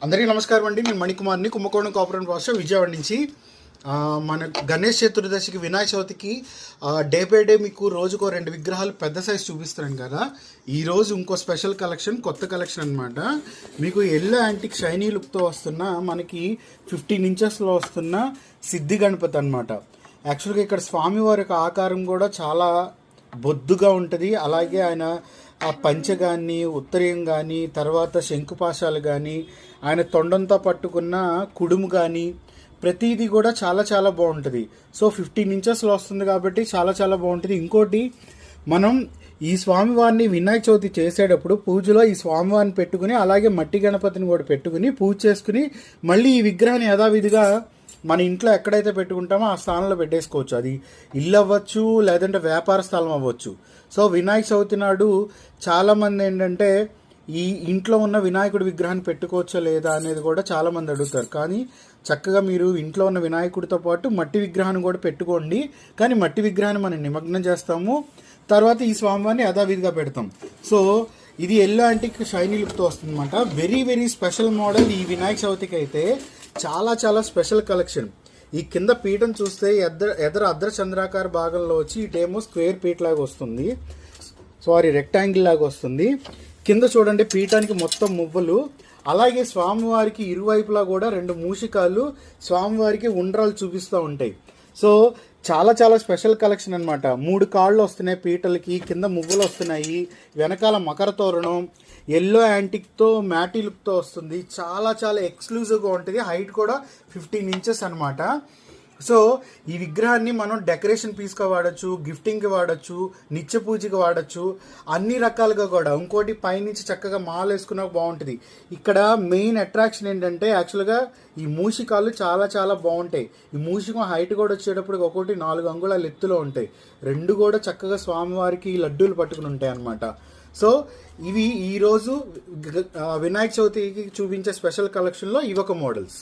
అందరికీ నమస్కారం అండి. నేను మణికుమార్ని, కుంభకోణం కోఆపరేటివ్ భాష విజయవాడ నుంచి. మన గణేష్ చతుర్దశికి, వినాయక చవితికి డే బై డే మీకు రోజుకో 2 విగ్రహాలు పెద్ద సైజు చూపిస్తున్నాను కదా. ఈరోజు ఇంకో స్పెషల్ కలెక్షన్, కొత్త కలెక్షన్ అనమాట. మీకు ఎల్లో యాంటిక్ షైనీ లుక్తో వస్తున్న మనకి 15 ఇంచెస్లో వస్తున్న సిద్ధి గణపతి అనమాట. యాక్చువల్గా ఇక్కడ స్వామివారి యొక్క ఆకారం కూడా చాలా బొద్దుగా ఉంటుంది. అలాగే ఆయన ఆ పంచె కానీ, ఉత్తరీయం కానీ, తర్వాత శంకుపాశాలు కానీ, ఆయన తొండంతో పట్టుకున్న కుడుము కానీ, ప్రతిదీ కూడా చాలా చాలా బాగుంటుంది. సో 15 ఇంచెస్లో వస్తుంది కాబట్టి చాలా చాలా బాగుంటుంది. ఇంకోటి, మనం ఈ స్వామివారిని వినాయక చవితి చేసేటప్పుడు పూజలో ఈ స్వామివారిని పెట్టుకుని, అలాగే మట్టి గణపతిని కూడా పెట్టుకుని పూజ చేసుకుని, మళ్ళీ ఈ విగ్రహాన్ని యథావిధిగా మన ఇంట్లో ఎక్కడైతే పెట్టుకుంటామో ఆ స్థానంలో పెట్టేసుకోవచ్చు. అది ఇల్లు అవ్వచ్చు, లేదంటే వ్యాపార స్థలం అవ్వచ్చు. సో వినాయక చవితి నాడు చాలామంది ఏంటంటే ఈ ఇంట్లో ఉన్న వినాయకుడి విగ్రహాన్ని పెట్టుకోవచ్చా లేదా అనేది కూడా చాలామంది అడుగుతారు. కానీ చక్కగా మీరు ఇంట్లో ఉన్న వినాయకుడితో పాటు మట్టి విగ్రహాన్ని కూడా పెట్టుకోండి. కానీ మట్టి విగ్రహాన్ని మనం నిమగ్నం చేస్తాము, తర్వాత ఈ స్వామివారిని యథావిధిగా పెడతాం. సో ఇది ఎల్లో యాంటిక్ షైనీ లుక్తో వస్తుందన్నమాట. Very very special model. ఈ వినాయక చవితికి అయితే చాలా చాలా స్పెషల్ కలెక్షన్. ఈ కింద పీఠం చూస్తే ఎదర అర్ధ చంద్రాకార భాగంలో వచ్చి ఇటేమో స్క్వేర్ పీట్ లాగా వస్తుంది, రెక్టాంగిల్ లాగా వస్తుంది. కింద చూడండి, పీఠానికి మొత్తం మువ్వలు, అలాగే స్వామివారికి ఇరువైపులా కూడా 2 మూషికాలు స్వామివారికి ఉండ్రాలు చూపిస్తూ ఉంటాయి. సో చాలా చాలా స్పెషల్ కలెక్షన్ అనమాట. 3 కాళ్ళు వస్తున్నాయి పీటలకి, కింద మువ్వలు వస్తున్నాయి, వెనకాల మకర తోరణం, ఎల్లో యాంటిక్తో మ్యాటీ లుక్తో వస్తుంది. చాలా చాలా ఎక్స్క్లూజివ్గా ఉంటుంది. హైట్ కూడా 15 ఇంచెస్ అనమాట. సో ఈ విగ్రహాన్ని మనం డెకరేషన్ పీస్గా వాడచ్చు, గిఫ్టింగ్కి వాడచ్చు, నిత్య పూజకి వాడచ్చు, అన్ని రకాలుగా కూడా. ఇంకోటి, పైనుంచి చక్కగా మాల వేసుకున్నా బాగుంటుంది. ఇక్కడ మెయిన్ అట్రాక్షన్ ఏంటంటే యాక్చువల్గా ఈ మూషికాలు చాలా చాలా బాగుంటాయి. ఈ మూషికం హైట్ కూడా వచ్చేటప్పుడు ఒకటి 4 అంగుళాల ఎత్తులో ఉంటాయి. 2 కూడా చక్కగా స్వామివారికి లడ్డూలు పట్టుకుని ఉంటాయి అన్నమాట. సో ఇవి ఈరోజు వినాయక చవితికి చూపించే స్పెషల్ కలెక్షన్లో ఇవొక మోడల్స్.